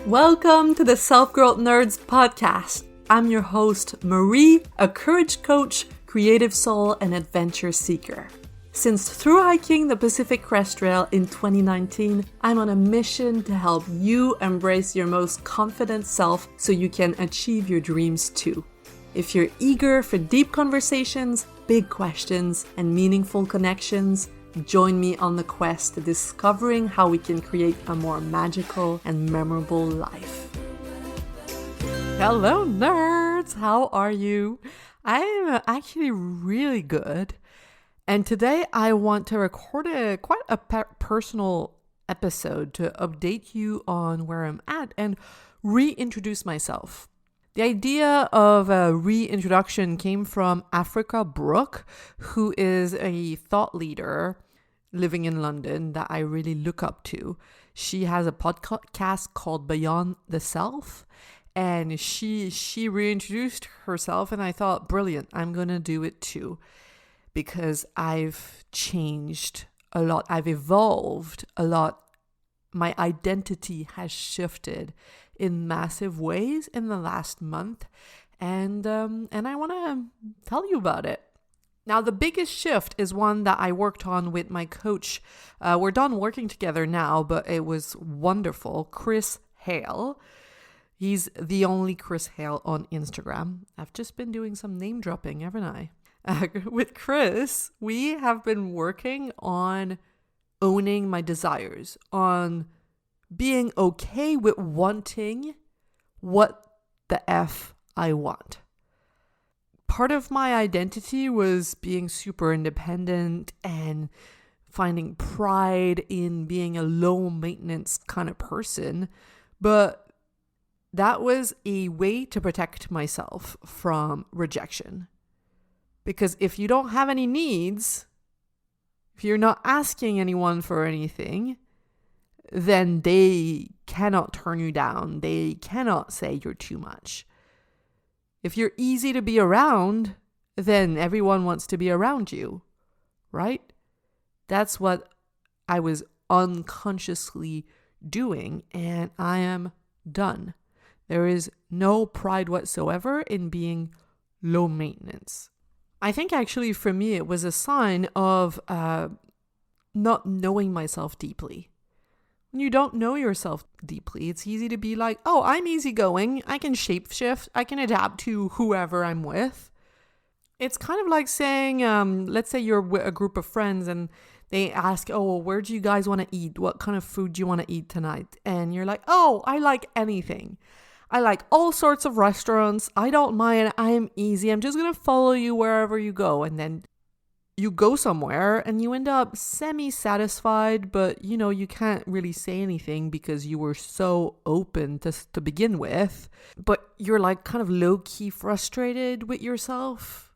Welcome to the Self-Growth Nerds podcast. I'm your host, Marie, a courage coach, creative soul, and adventure seeker. Since through hiking the Pacific Crest Trail in 2019, I'm on a mission to help you embrace your most confident self so you can achieve your dreams too. If you're eager for deep conversations, big questions, and meaningful connections, join me on the quest to discovering how we can create a more magical and memorable life. Hello, nerds! How are you? I'm actually really good. And today I want to record quite a personal episode to update you on where I'm at and reintroduce myself. The idea of a reintroduction came from Africa Brooke, who is a thought leader living in London that I really look up to. She has a podcast called Beyond the Self, and she reintroduced herself, and I thought, brilliant, I'm going to do it too, because I've changed a lot. I've evolved a lot. My identity has shifted in massive ways in the last month, and I want to tell you about it. Now, the biggest shift is one that I worked on with my coach. We're done working together now, but it was wonderful. Chris Hale. He's the only Chris Hale on Instagram. I've just been doing some name dropping, haven't I? With Chris, we have been working on owning my desires, on being okay with wanting what the F I want. Part of my identity was being super independent and finding pride in being a low maintenance kind of person. But that was a way to protect myself from rejection. Because if you don't have any needs, if you're not asking anyone for anything, then they cannot turn you down. They cannot say you're too much. If you're easy to be around, then everyone wants to be around you, right? That's what I was unconsciously doing, and I am done. There is no pride whatsoever in being low maintenance. I think actually for me it was a sign of not knowing myself deeply. When you don't know yourself deeply, it's easy to be like, oh, I'm easygoing. I can shapeshift. I can adapt to whoever I'm with. It's kind of like saying, let's say you're with a group of friends and they ask, oh, well, where do you guys want to eat? What kind of food do you want to eat tonight? And you're like, oh, I like anything. I like all sorts of restaurants. I don't mind. I'm easy. I'm just going to follow you wherever you go. And then you go somewhere and you end up semi-satisfied, but you can't really say anything because you were so open to begin with. But you're like kind of low-key frustrated with yourself.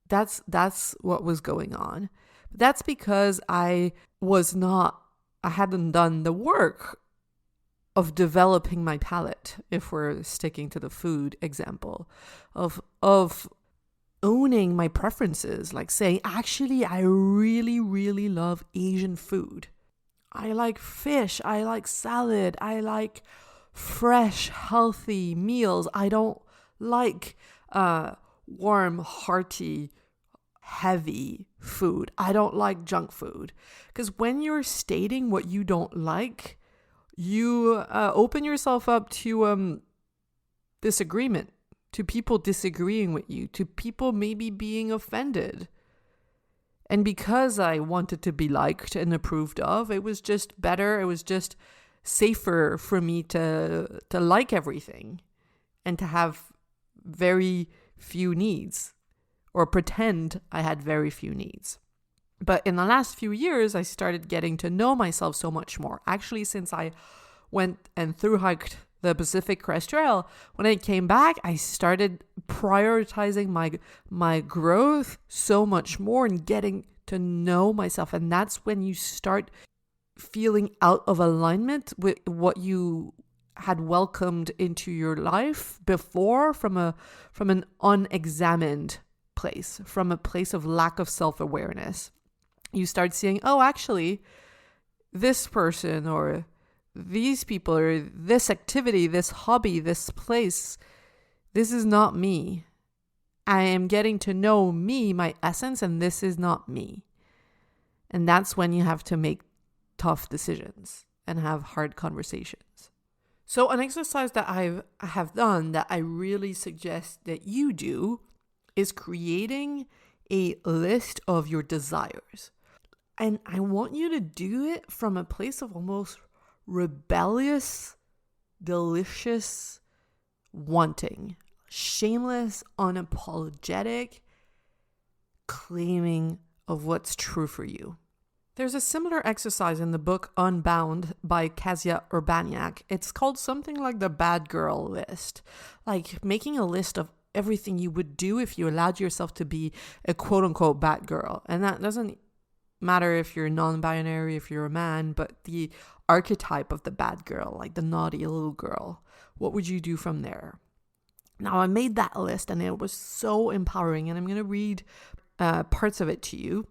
That's what was going on. That's because I hadn't done the work of developing my palate, if we're sticking to the food example, of owning my preferences, like saying, actually, I really, really love Asian food. I like fish. I like salad. I like fresh, healthy meals. I don't like warm, hearty, heavy food. I don't like junk food. Because when you're stating what you don't like, you open yourself up to disagreement, to people disagreeing with you, to people maybe being offended. And because I wanted to be liked and approved of, it was just better, it was just safer for me to like everything and to have very few needs, or pretend I had very few needs. But in the last few years, I started getting to know myself so much more. Actually, since I went and thru-hiked the Pacific Crest Trail, when I came back, I started prioritizing my growth so much more and getting to know myself. And that's when you start feeling out of alignment with what you had welcomed into your life before from an unexamined place, from a place of lack of self-awareness. You start seeing, oh, actually, this person or these people or this activity, this hobby, this place, this is not me. I am getting to know me, my essence, and this is not me. And that's when you have to make tough decisions and have hard conversations. So an exercise that I have done that I really suggest that you do is creating a list of your desires. And I want you to do it from a place of almost rebellious, delicious wanting. Shameless, unapologetic claiming of what's true for you. There's a similar exercise in the book Unbound by Kasia Urbaniak. It's called something like the bad girl list, like making a list of everything you would do if you allowed yourself to be a quote unquote bad girl. And that doesn't matter if you're non-binary, if you're a man, but the archetype of the bad girl, like the naughty little girl. What would you do from there? Now, I made that list and it was so empowering, and I'm going to read parts of it to you.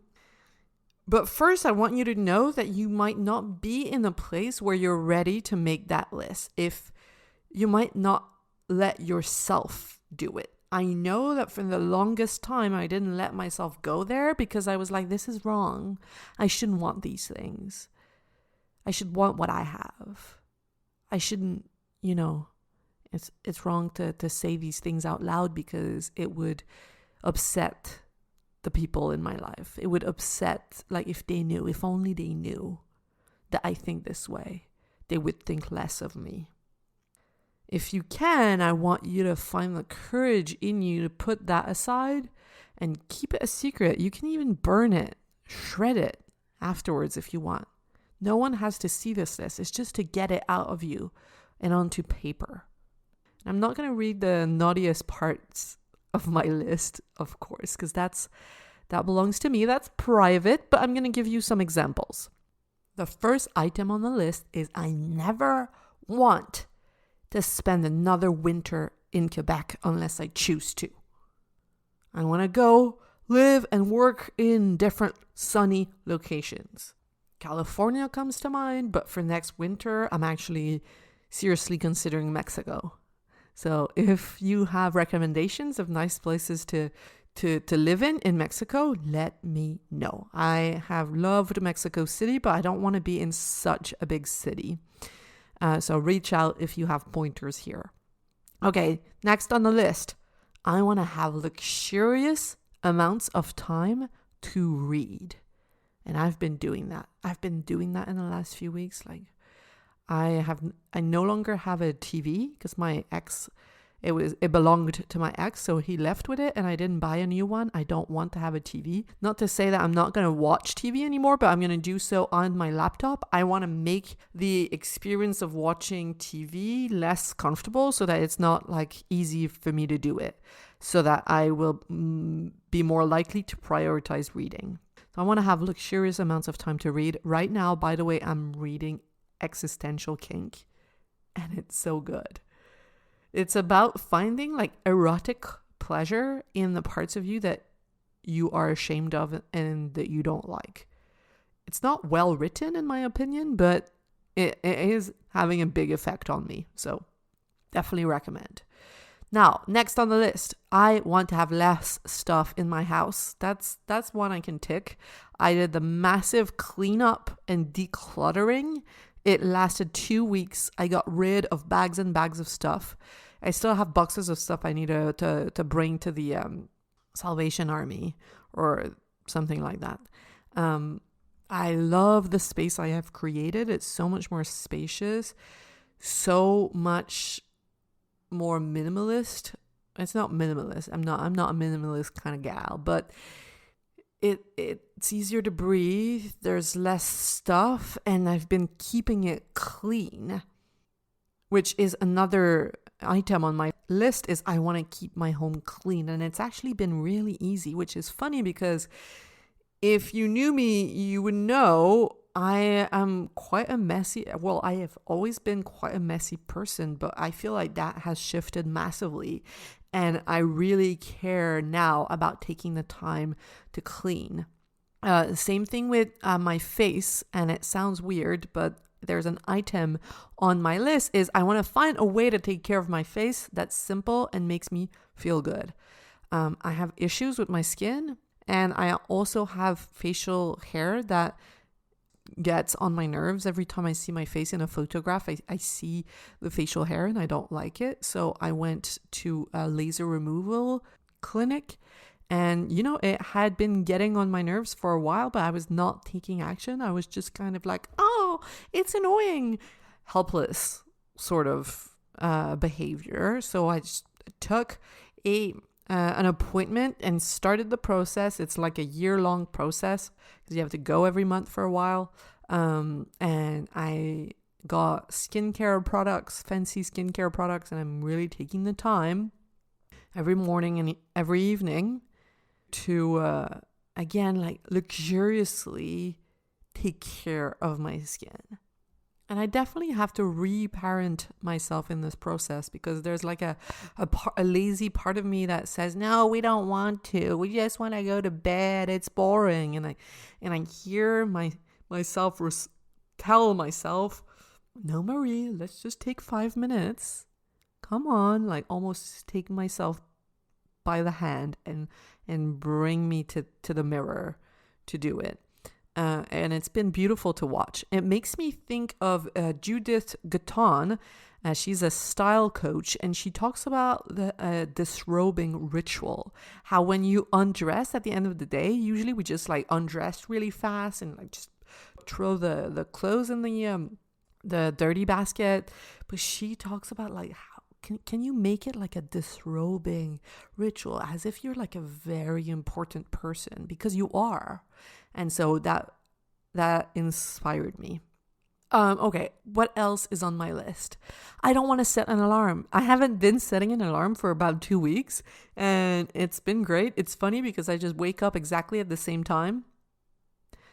But first, I want you to know that you might not be in a place where you're ready to make that list. If you might not let yourself do it. I know that for the longest time, I didn't let myself go there because I was like, this is wrong. I shouldn't want these things. I should want what I have. I shouldn't, it's wrong to say these things out loud because it would upset the people in my life. It would upset, like if only they knew that I think this way, they would think less of me. If you can, I want you to find the courage in you to put that aside and keep it a secret. You can even burn it, shred it afterwards if you want. No one has to see this list. It's just to get it out of you and onto paper. I'm not going to read the naughtiest parts of my list, of course, because that belongs to me. That's private, but I'm going to give you some examples. The first item on the list is I never want to spend another winter in Quebec unless I choose to. I want to go live and work in different sunny locations. California comes to mind, but for next winter, I'm actually seriously considering Mexico. So if you have recommendations of nice places to live in Mexico, let me know. I have loved Mexico City, but I don't want to be in such a big city. So reach out if you have pointers here. Okay, next on the list, I want to have luxurious amounts of time to read. And I've been doing that. I've been doing that in the last few weeks. Like I no longer have a TV because my ex, it belonged to my ex, so he left with it and I didn't buy a new one. I don't want to have a TV. Not to say that I'm not going to watch TV anymore, but I'm going to do so on my laptop. I want to make the experience of watching TV less comfortable so that it's not like easy for me to do it, so that I will be more likely to prioritize reading. So I want to have luxurious amounts of time to read. Right now, by the way, I'm reading Existential Kink, and it's so good. It's about finding like erotic pleasure in the parts of you that you are ashamed of and that you don't like. It's not well written in my opinion, but it is having a big effect on me. So definitely recommend. Now, next on the list, I want to have less stuff in my house. That's one I can tick. I did the massive cleanup and decluttering. It lasted 2 weeks. I got rid of bags and bags of stuff. I still have boxes of stuff I need to bring to the Salvation Army or something like that. I love the space I have created. It's so much more spacious, so much more minimalist. It's not minimalist. I'm not a minimalist kind of gal, but it's easier to breathe. There's less stuff, and I've been keeping it clean, which is another item on my list. Is I want to keep my home clean, and it's actually been really easy, which is funny because if you knew me, you would know I am quite a messy, well, I have always been quite a messy person, but I feel like that has shifted massively. And I really care now about taking the time to clean. Same thing with my face, and it sounds weird, but there's an item on my list is I want to find a way to take care of my face that's simple and makes me feel good. I have issues with my skin, and I also have facial hair that gets on my nerves. Every time I see my face in a photograph, I see the facial hair and I don't like it. So I went to a laser removal clinic, and it had been getting on my nerves for a while, but I was not taking action. I was just kind of like, oh, it's annoying, helpless sort of behavior. So I just took an appointment and started the process. It's like a year-long process because you have to go every month for a while. And I got skincare products, fancy skincare products, and I'm really taking the time every morning and every evening to, again, like luxuriously take care of my skin. And I definitely have to reparent myself in this process because there's like a lazy part of me that says, no, we don't want to. We just want to go to bed. It's boring. And I hear myself tell myself, no, Marie, let's just take 5 minutes. Come on, like almost take myself by the hand and bring me to the mirror to do it. And it's been beautiful to watch. It makes me think of Judith Gatton. She's a style coach, and she talks about the disrobing ritual. How when you undress at the end of the day, usually we just like undress really fast and like just throw the clothes in the dirty basket. But she talks about like how can you make it like a disrobing ritual, as if you're like a very important person, because you are. And so that inspired me. Okay, what else is on my list? I don't want to set an alarm. I haven't been setting an alarm for about 2 weeks, and it's been great. It's funny because I just wake up exactly at the same time.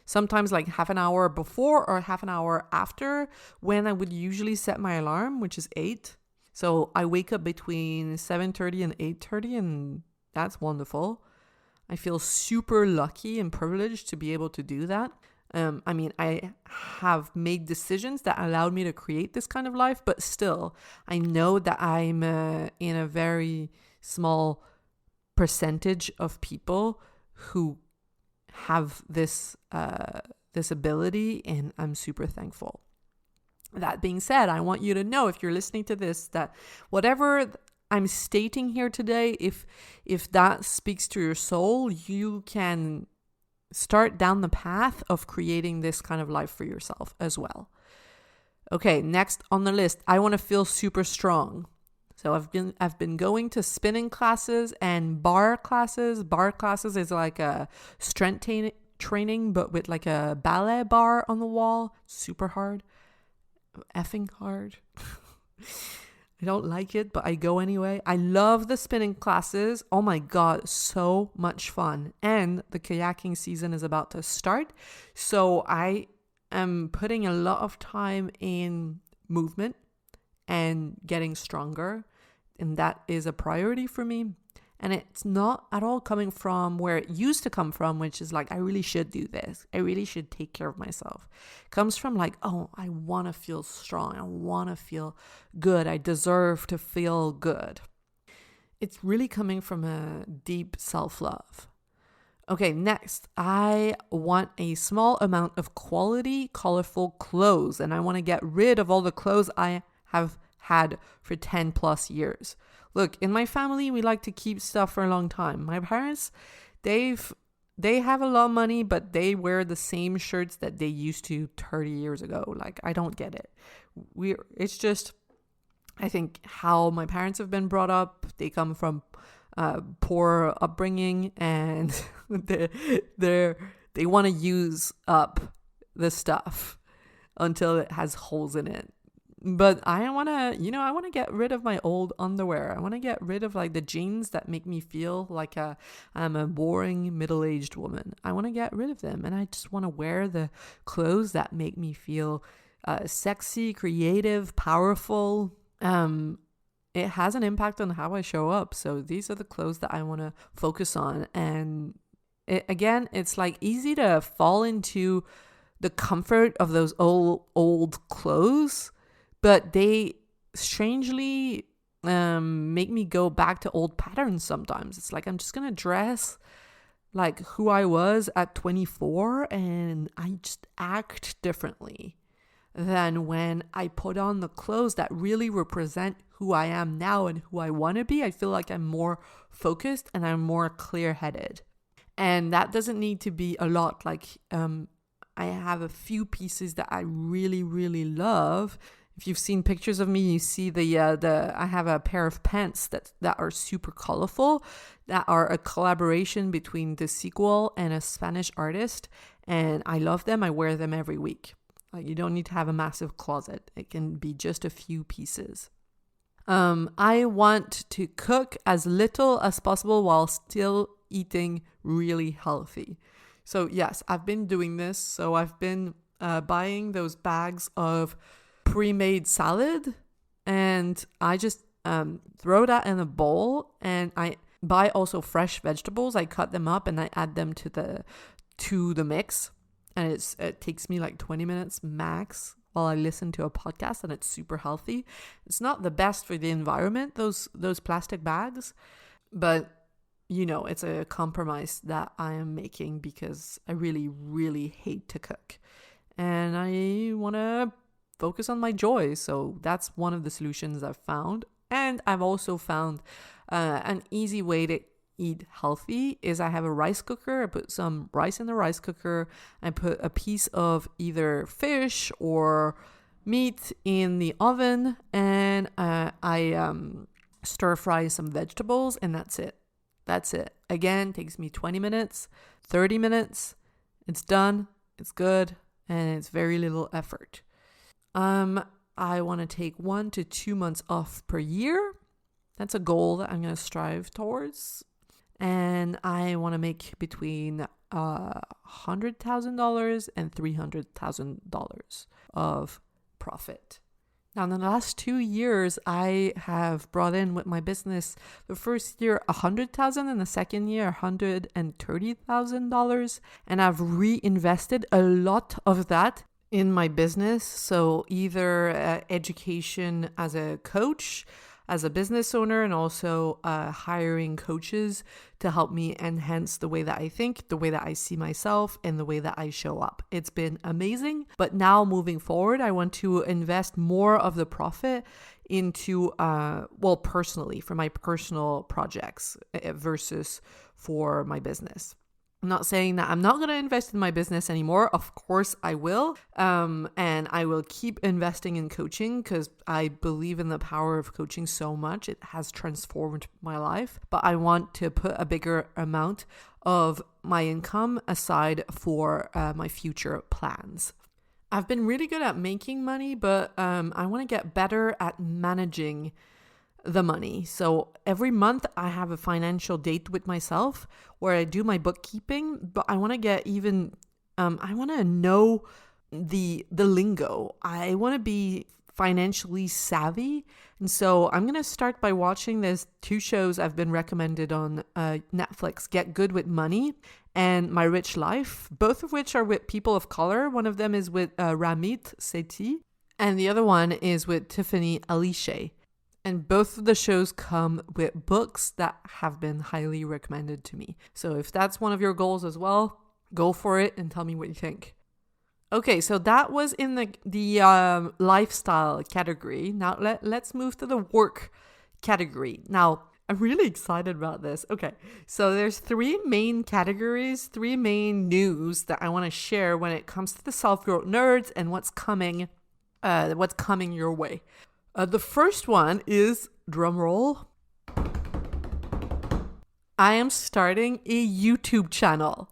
Sometimes like half an hour before or half an hour after when I would usually set my alarm, which is 8. So I wake up between 7:30 and 8:30, and that's wonderful. I feel super lucky and privileged to be able to do that. I have made decisions that allowed me to create this kind of life, but still, I know that I'm in a very small percentage of people who have this ability, and I'm super thankful. That being said, I want you to know, if you're listening to this, that whatever I'm stating here today, if that speaks to your soul, you can start down the path of creating this kind of life for yourself as well. Okay, next on the list, I want to feel super strong. So I've been going to spinning classes and bar classes. Bar classes is like a strength training, but with like a ballet bar on the wall. Super hard. Effing hard. I don't like it, but I go anyway. I love the spinning classes. Oh my God, so much fun. And the kayaking season is about to start. So I am putting a lot of time in movement and getting stronger. And that is a priority for me. And it's not at all coming from where it used to come from, which is like, I really should do this. I really should take care of myself. It comes from like, oh, I want to feel strong. I want to feel good. I deserve to feel good. It's really coming from a deep self-love. Okay, next, I want a small amount of quality, colorful clothes. And I want to get rid of all the clothes I have had for 10 plus years. Look, in my family, we like to keep stuff for a long time. My parents, they have a lot of money, but they wear the same shirts that they used to 30 years ago. Like, I don't get it. It's just, I think, how my parents have been brought up. They come from poor upbringing, and they want to use up the stuff until it has holes in it. But I want to get rid of my old underwear. I want to get rid of like the jeans that make me feel like I'm a boring middle-aged woman. I want to get rid of them. And I just want to wear the clothes that make me feel sexy, creative, powerful. It has an impact on how I show up. So these are the clothes that I want to focus on. And it's like easy to fall into the comfort of those old clothes, but they strangely make me go back to old patterns sometimes. It's like I'm just gonna dress like who I was at 24, and I just act differently than when I put on the clothes that really represent who I am now and who I want to be. I feel like I'm more focused and I'm more clear-headed. And that doesn't need to be a lot. Like I have a few pieces that I really, really love. If you've seen pictures of me, you see I have a pair of pants that are super colorful, that are a collaboration between the sequel and a Spanish artist, and I love them. I wear them every week. You don't need to have a massive closet. It can be just a few pieces. I want to cook as little as possible while still eating really healthy. So yes, I've been doing this. So I've been buying those bags of pre-made salad, and I just throw that in a bowl, and I buy also fresh vegetables. I cut them up and I add them to the mix, and it takes me like 20 minutes max while I listen to a podcast, and it's super healthy. It's not the best for the environment, those plastic bags, but it's a compromise that I am making because I really, really hate to cook, and I want to focus on my joy. So that's one of the solutions I've found. And I've also found an easy way to eat healthy is I have a rice cooker. I put some rice in the rice cooker. I put a piece of either fish or meat in the oven, and I stir fry some vegetables, and that's it. Again, takes me 20 minutes, 30 minutes. It's done. It's good. And it's very little effort. I want to take 1 to 2 months off per year. That's a goal that I'm going to strive towards. And I want to make between $100,000 and $300,000 of profit. Now, in the last 2 years, I have brought in with my business the first year $100,000 and the second year $130,000. And I've reinvested a lot of that in my business. So either education as a coach, as a business owner, and also hiring coaches to help me enhance the way that I think, the way that I see myself, and the way that I show up. It's been amazing. But now moving forward, I want to invest more of the profit into, personally, for my personal projects versus for my business. I'm not saying that I'm not going to invest in my business anymore. Of course I will. And I will keep investing in coaching because I believe in the power of coaching so much. It has transformed my life. But I want to put a bigger amount of my income aside for my future plans. I've been really good at making money, but I want to get better at managing the money. So every month I have a financial date with myself where I do my bookkeeping, but I want to get even, I want to know the lingo. I want to be financially savvy. And so I'm going to start by watching these 2 shows I've been recommended on Netflix, Get Good with Money and My Rich Life, both of which are with people of color. One of them is with Ramit Sethi, and the other one is with Tiffany Aliche. And both of the shows come with books that have been highly recommended to me. So if that's one of your goals as well, go for it and tell me what you think. Okay, so that was in the lifestyle category. Now let's move to the work category. Now, I'm really excited about this. Okay, so there's 3 main categories, 3 main news that I want to share when it comes to the self-growth nerds and what's coming your way. The first one is, drumroll, I am starting a YouTube channel,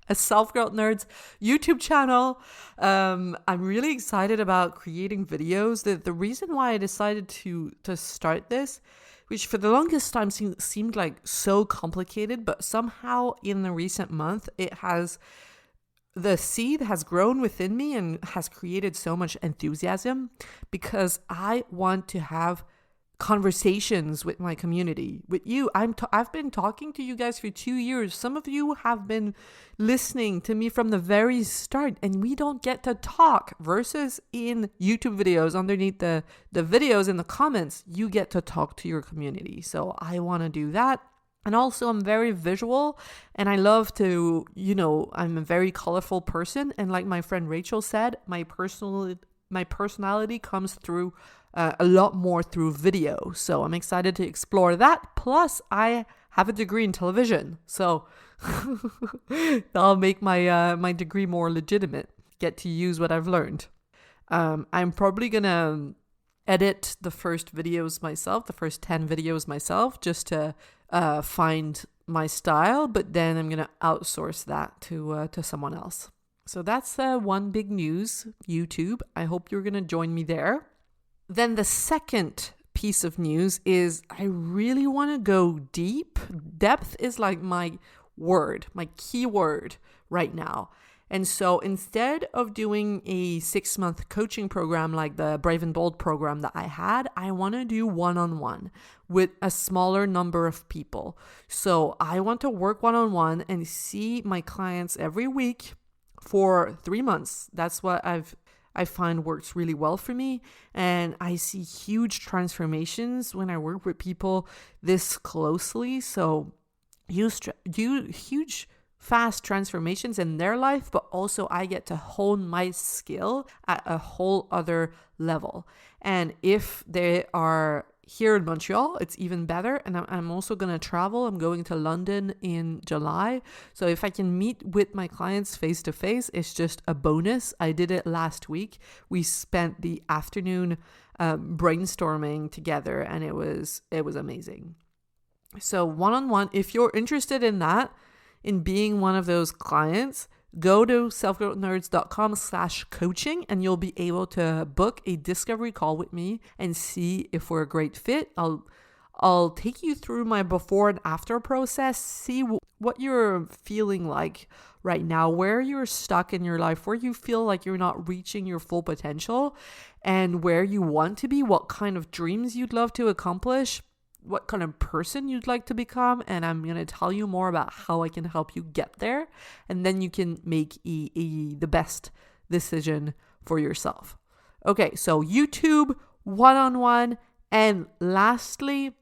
a Self-Growth Nerds YouTube channel. I'm really excited about creating videos. The reason why I decided to start this, which for the longest time seemed like so complicated, but somehow in the recent month, the seed has grown within me and has created so much enthusiasm because I want to have conversations with my community, with you. I've been talking to you guys for 2 years. Some of you have been listening to me from the very start, and we don't get to talk, versus in YouTube videos underneath the videos in the comments, you get to talk to your community. So I want to do that. And also, I'm very visual, and I love to, I'm a very colorful person. And like my friend Rachel said, my personality comes through a lot more through video. So I'm excited to explore that. Plus, I have a degree in television, so that'll make my degree more legitimate. Get to use what I've learned. I'm probably gonna edit the first 10 videos myself, just to find my style. But then I'm gonna outsource that to someone else. So that's one big news, YouTube. I hope you're gonna join me there. Then the second piece of news is I really want to go deep. Depth is like my key word right now. And so instead of doing a 6-month coaching program like the Brave and Bold program that I had, I want to do one-on-one with a smaller number of people. So I want to work one-on-one and see my clients every week for 3 months. That's what I find works really well for me. And I see huge transformations when I work with people this closely. So huge, fast transformations in their life, but also I get to hone my skill at a whole other level. And if they are here in Montreal, it's even better. And I'm also going to travel. I'm going to London in July. So if I can meet with my clients face to face, it's just a bonus. I did it last week. We spent the afternoon brainstorming together, and it was amazing. So one-on-one, if you're interested in that, in being one of those clients, go to selfgrowthnerds.com/coaching and you'll be able to book a discovery call with me and see if we're a great fit. I'll take you through my before and after process, see what you're feeling like right now, where you're stuck in your life, where you feel like you're not reaching your full potential, and where you want to be, what kind of dreams you'd love to accomplish, what kind of person you'd like to become, and I'm going to tell you more about how I can help you get there, and then you can make the best decision for yourself. Okay, so YouTube, one-on-one, and lastly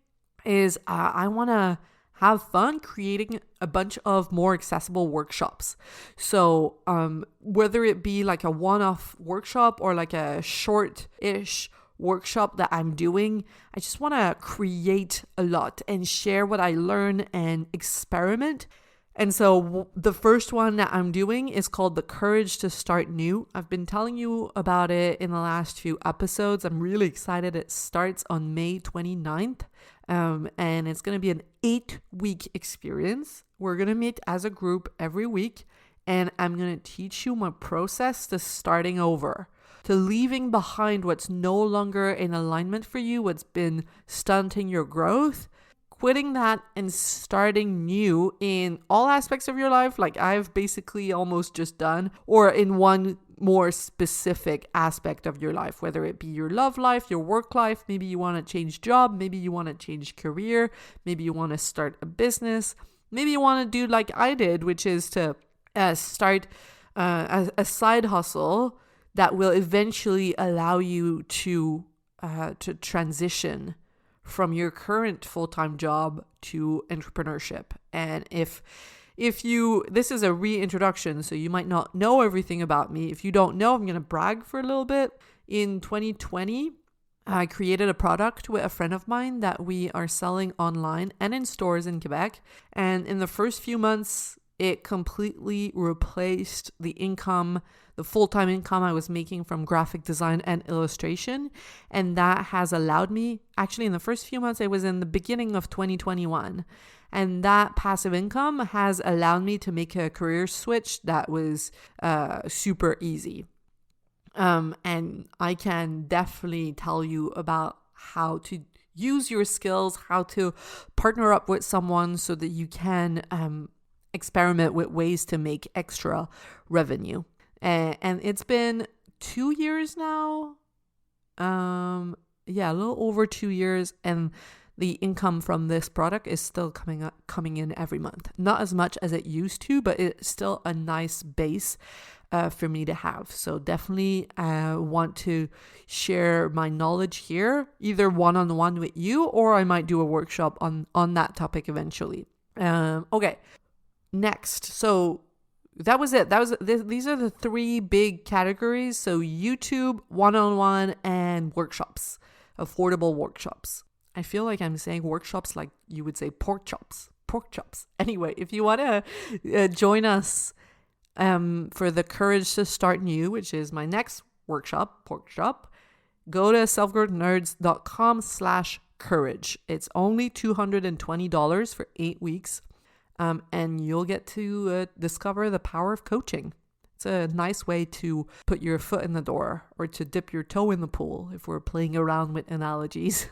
is I want to have fun creating a bunch of more accessible workshops. So whether it be like a one-off workshop or like a short-ish workshop that I'm doing, I just want to create a lot and share what I learn and experiment. And so the first one that I'm doing is called The Courage to Start New. I've been telling you about it in the last few episodes. I'm really excited. It starts on May 29th. And it's going to be an 8-week experience. We're going to meet as a group every week. And I'm going to teach you my process to starting over, to leaving behind what's no longer in alignment for you, what's been stunting your growth, quitting that and starting new in all aspects of your life, like I've basically almost just done, or in one more specific aspect of your life, whether it be your love life, your work life, maybe you want to change job, maybe you want to change career, maybe you want to start a business, maybe you want to do like I did, which is to start a side hustle that will eventually allow you to transition from your current full-time job to entrepreneurship. And if you, this is a reintroduction, so you might not know everything about me. If you don't know, I'm going to brag for a little bit. In 2020, I created a product with a friend of mine that we are selling online and in stores in Quebec. And in the first few months, it completely replaced the full-time income I was making from graphic design and illustration. And that has allowed me, actually in the first few months, it was in the beginning of 2021. And that passive income has allowed me to make a career switch that was super easy. And I can definitely tell you about how to use your skills, how to partner up with someone so that you can experiment with ways to make extra revenue. And it's been 2 years now. a little over 2 years, and the income from this product is still coming in every month. Not as much as it used to, but it's still a nice base for me to have. So definitely want to share my knowledge here, either one-on-one with you, or I might do a workshop on that topic eventually. Okay, next. So that was it. These are the 3 big categories. So YouTube, one-on-one, and workshops, affordable workshops. I feel like I'm saying workshops like you would say pork chops. Anyway, if you want to join us for the Courage to Start New, which is my next workshop, go to selfgrowthnerds.com/courage. It's only $220 for 8 weeks. And you'll get to discover the power of coaching. It's a nice way to put your foot in the door, or to dip your toe in the pool if we're playing around with analogies.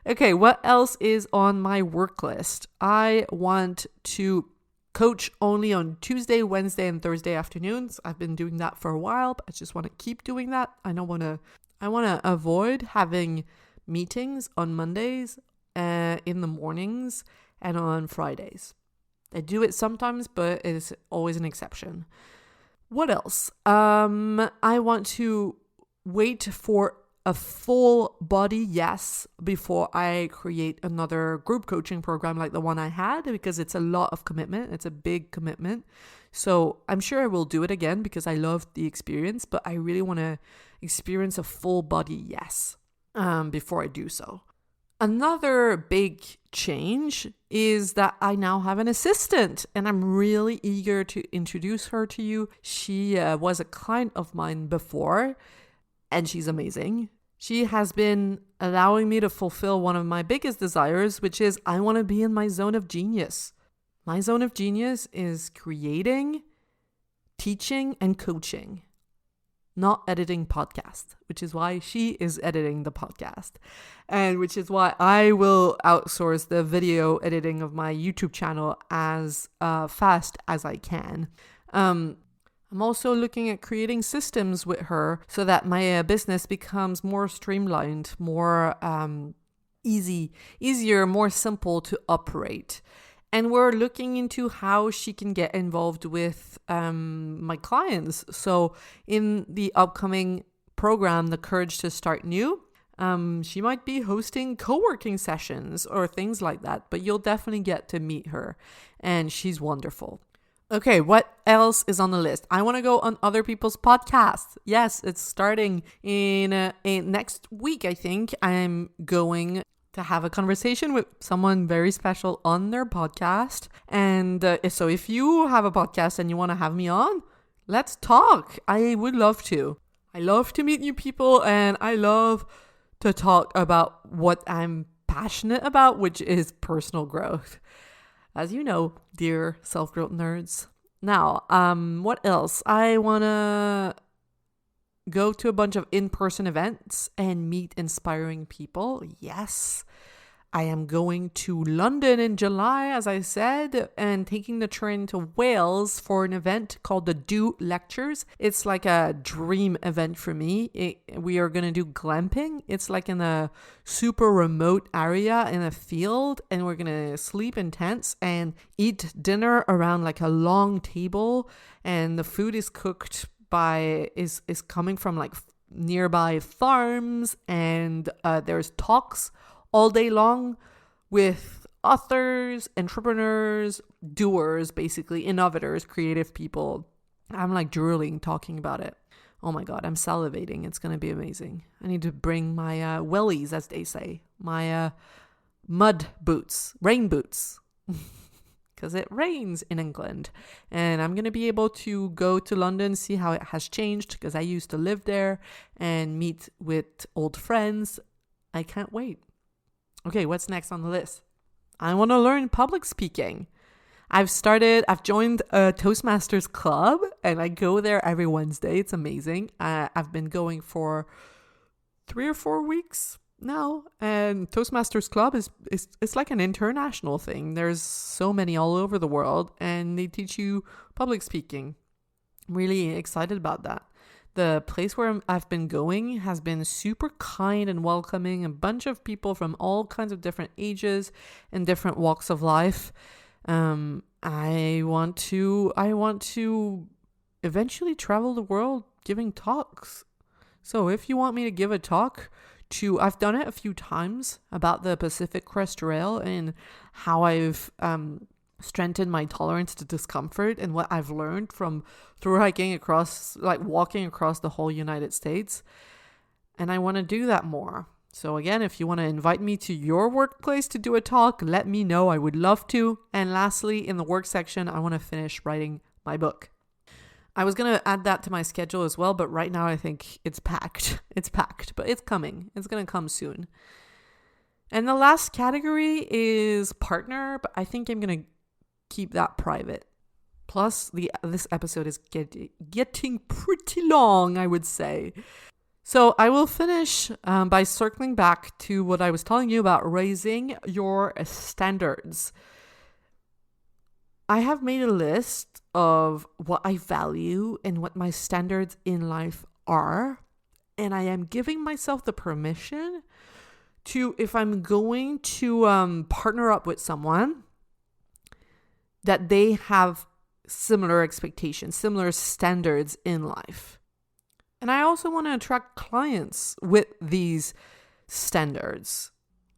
Okay, what else is on my work list? I want to coach only on Tuesday, Wednesday, and Thursday afternoons. I've been doing that for a while, but I just want to keep doing that. I want to avoid having meetings on Mondays in the mornings and on Fridays. I do it sometimes, but it's always an exception. What else? I want to wait for a full body yes before I create another group coaching program like the one I had, because it's a lot of commitment. It's a big commitment. So I'm sure I will do it again because I love the experience, but I really want to experience a full body yes before I do so. Another big change is that I now have an assistant, and I'm really eager to introduce her to you. She was a client of mine before, and she's amazing. She has been allowing me to fulfill one of my biggest desires, which is I want to be in my zone of genius. My zone of genius is creating, teaching, and coaching, not editing podcasts, which is why she is editing the podcast, and which is why I will outsource the video editing of my YouTube channel as fast as I can. I'm also looking at creating systems with her so that my business becomes more streamlined, more easier, more simple to operate. And we're looking into how she can get involved with my clients. So in the upcoming program, The Courage to Start New, she might be hosting co-working sessions or things like that. But you'll definitely get to meet her. And she's wonderful. Okay, what else is on the list? I want to go on other people's podcasts. Yes, it's starting in next week, I think. I'm going to have a conversation with someone very special on their podcast. And so if you have a podcast and you want to have me on, let's talk. I would love to. I love to meet new people, and I love to talk about what I'm passionate about, which is personal growth. As you know, dear self-growth nerds. Now, what else? I want to go to a bunch of in-person events and meet inspiring people. Yes, I am going to London in July, as I said, and taking the train to Wales for an event called the Do Lectures. It's like a dream event for me. We are going to do glamping. It's like in a super remote area in a field, and we're going to sleep in tents and eat dinner around like a long table, and the food is cooked is coming from like nearby farms, and there's talks all day long with authors, entrepreneurs, doers, basically innovators, creative people. I'm like drooling talking about it. Oh my God, I'm salivating. It's going to be amazing. I need to bring my wellies, as they say, my mud boots, rain boots. Because it rains in England, and I'm going to be able to go to London, see how it has changed, because I used to live there, and meet with old friends. I can't wait. Okay, what's next on the list? I want to learn public speaking. I've joined a Toastmasters club, and I go there every Wednesday. It's amazing. I've been going for 3 or 4 weeks now, and Toastmasters Club is it's like an international thing. There's so many all over the world, and they teach you public speaking. I'm really excited about that. The place where I've been going has been super kind and welcoming, a bunch of people from all kinds of different ages and different walks of life. I want to eventually travel the world giving talks. So if you want me to give a talk I've done it a few times about the Pacific Crest Trail and how I've strengthened my tolerance to discomfort and what I've learned from through hiking across, like walking across the whole United States. And I want to do that more. So again, if you want to invite me to your workplace to do a talk, let me know. I would love to. And lastly, in the work section, I want to finish writing my book. I was going to add that to my schedule as well, but right now I think it's packed. It's packed, but it's coming. It's going to come soon. And the last category is partner, but I think I'm going to keep that private. Plus, this episode is getting pretty long, I would say. So I will finish by circling back to what I was telling you about raising your standards. I have made a list of what I value and what my standards in life are. And I am giving myself the permission to, if I'm going to partner up with someone, that they have similar expectations, similar standards in life. And I also want to attract clients with these standards.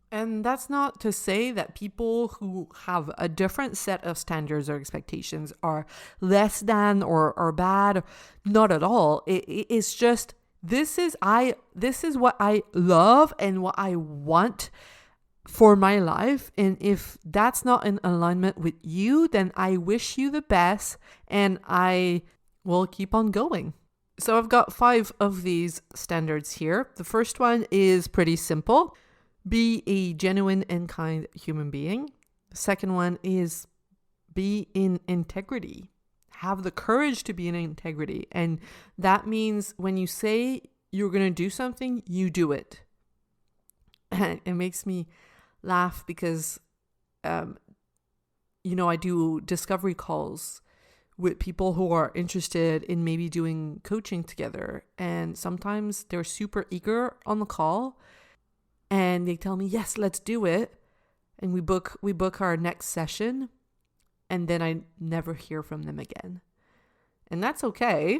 And that's not to say that people who have a different set of standards or expectations are less than or bad. Not at all. It's just this is what I love and what I want for my life. And if that's not in alignment with you, then I wish you the best and I will keep on going. So I've got 5 of these standards here. The first one is pretty simple. Be a genuine and kind human being. The second one is be in integrity. Have the courage to be in integrity. And that means when you say you're going to do something, you do it. And it makes me laugh because, I do discovery calls with people who are interested in maybe doing coaching together. And sometimes they're super eager on the call and they tell me, yes, let's do it. And we book our next session. And then I never hear from them again. And that's okay.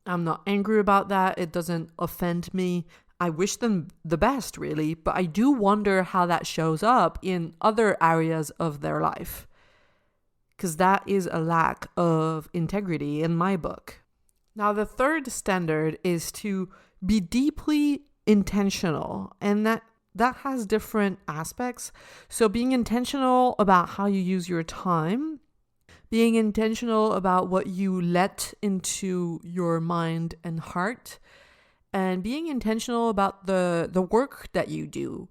I'm not angry about that. It doesn't offend me. I wish them the best, really. But I do wonder how that shows up in other areas of their life. Because that is a lack of integrity in my book. Now, the third standard is to be deeply intentional. And that has different aspects. So being intentional about how you use your time, being intentional about what you let into your mind and heart, and being intentional about the work that you do,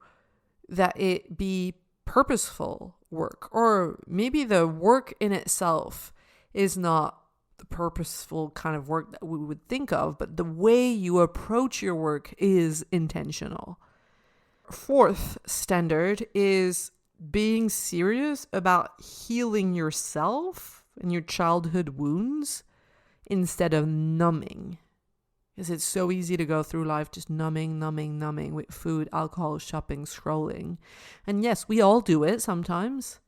that it be purposeful work, or maybe the work in itself is not the purposeful kind of work that we would think of, but the way you approach your work is intentional. Fourth standard is being serious about healing yourself and your childhood wounds instead of numbing. Because it's so easy to go through life just numbing with food, alcohol, shopping, scrolling. And yes, we all do it sometimes.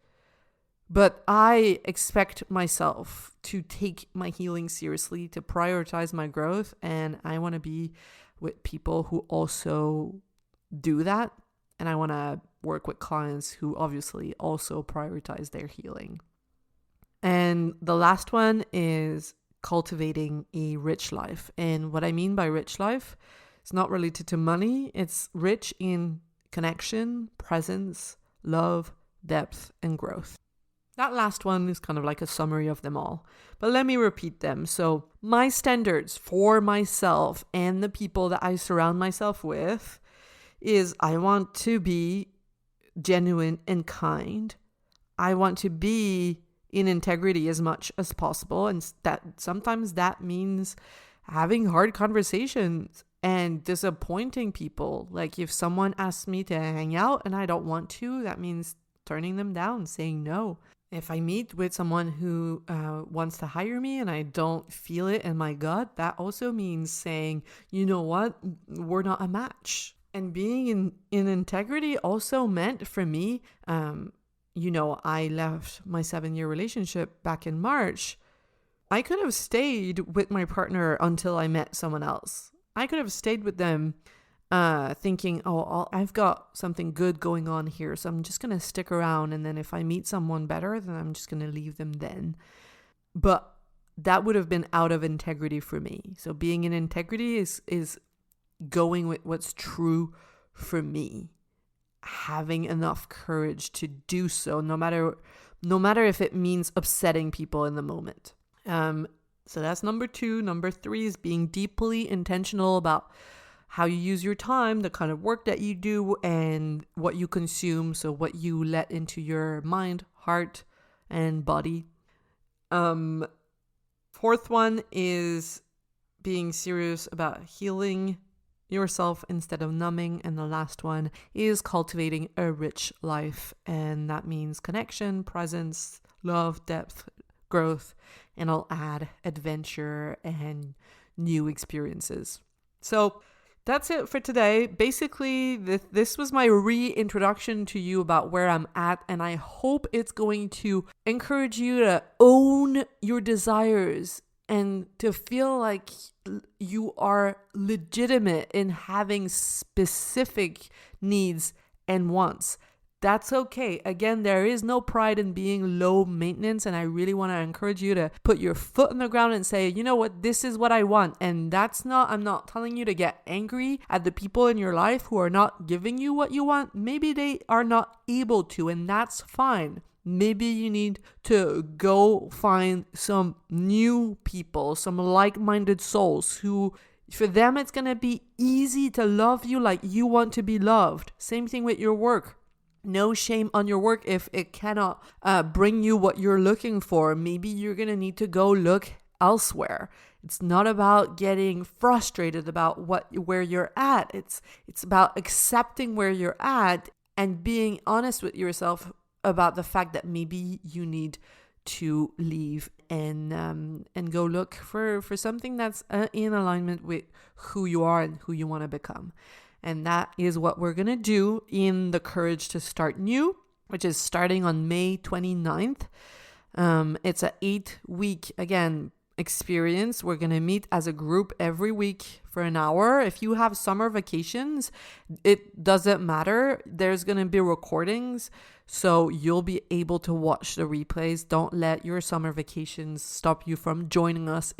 But I expect myself to take my healing seriously, to prioritize my growth. And I want to be with people who also do that. And I want to work with clients who obviously also prioritize their healing. And the last one is cultivating a rich life. And what I mean by rich life, it's not related to money. It's rich in connection, presence, love, depth, and growth. That last one is kind of like a summary of them all. But let me repeat them. So my standards for myself and the people that I surround myself with is I want to be genuine and kind. I want to be in integrity as much as possible. And that sometimes that means having hard conversations and disappointing people. Like if someone asks me to hang out and I don't want to, that means turning them down, saying no. If I meet with someone who wants to hire me and I don't feel it in my gut, that also means saying, you know what, we're not a match. And being in integrity also meant for me, I left my 7-year relationship back in March. I could have stayed with my partner until I met someone else. I could have stayed with them thinking, I've got something good going on here, so I'm just going to stick around. And then if I meet someone better, then I'm just going to leave them then. But that would have been out of integrity for me. So being in integrity is going with what's true for me. Having enough courage to do so, no matter if it means upsetting people in the moment. So that's number 2. Number 3 is being deeply intentional about how you use your time, the kind of work that you do, and what you consume. So what you let into your mind, heart, and body. 4th one is being serious about healing yourself instead of numbing. And the last one is cultivating a rich life. And that means connection, presence, love, depth, growth, and I'll add adventure and new experiences. So that's it for today. Basically, this was my reintroduction to you about where I'm at, and I hope it's going to encourage you to own your desires and to feel like you are legitimate in having specific needs and wants. That's okay. Again, there is no pride in being low maintenance, and I really want to encourage you to put your foot on the ground and say, you know what, this is what I want. And I'm not telling you to get angry at the people in your life who are not giving you what you want. Maybe they are not able to, and that's fine. Maybe you need to go find some new people, some like-minded souls who, for them, it's going to be easy to love you like you want to be loved. Same thing with your work. No shame on your work if it cannot bring you what you're looking for. Maybe you're going to need to go look elsewhere. It's not about getting frustrated about where you're at. It's about accepting where you're at and being honest with yourself about the fact that maybe you need to leave and go look for something that's in alignment with who you are and who you want to become. And that is what we're going to do in the Courage to Start New, which is starting on May 29th. It's an 8-week, again, experience. We're going to meet as a group every week for an hour. If you have summer vacations, it doesn't matter. There's going to be recordings, so you'll be able to watch the replays. Don't let your summer vacations stop you from joining us.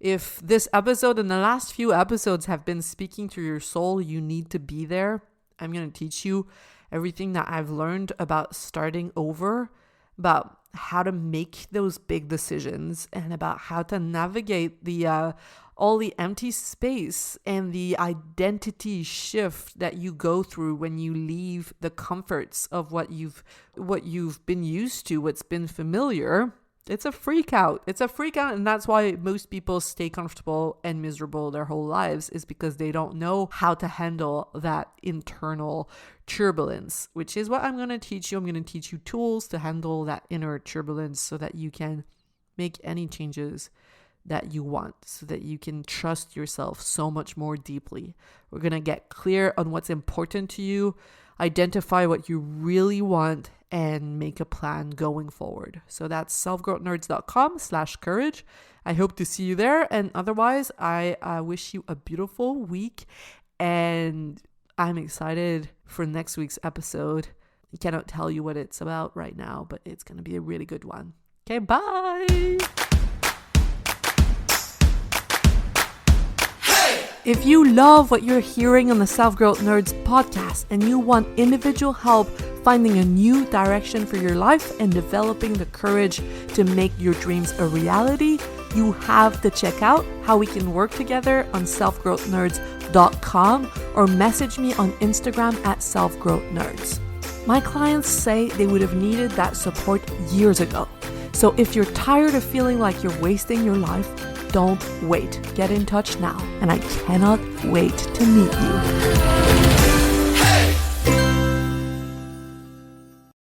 If this episode and the last few episodes have been speaking to your soul, you need to be there. I'm going to teach you everything that I've learned about starting over, about how to make those big decisions, and about how to navigate all the empty space and the identity shift that you go through when you leave the comforts of what you've been used to, what's been familiar. It's a freak out. And that's why most people stay comfortable and miserable their whole lives, is because they don't know how to handle that internal turbulence, which is what I'm going to teach you. I'm going to teach you tools to handle that inner turbulence so that you can make any changes that you want, so that you can trust yourself so much more deeply. We're going to get clear on what's important to you, identify what you really want, and make a plan going forward. So that's selfgrowthnerds.com/courage. I hope to see you there. And otherwise, I wish you a beautiful week. And I'm excited for next week's episode. I cannot tell you what it's about right now, but it's going to be a really good one. Okay, bye. If you love what you're hearing on the Self-Growth Nerds podcast and you want individual help finding a new direction for your life and developing the courage to make your dreams a reality, you have to check out how we can work together on selfgrowthnerds.com or message me on Instagram at selfgrowthnerds. My clients say they would have needed that support years ago. So if you're tired of feeling like you're wasting your life, don't wait. Get in touch now, and I cannot wait to meet you.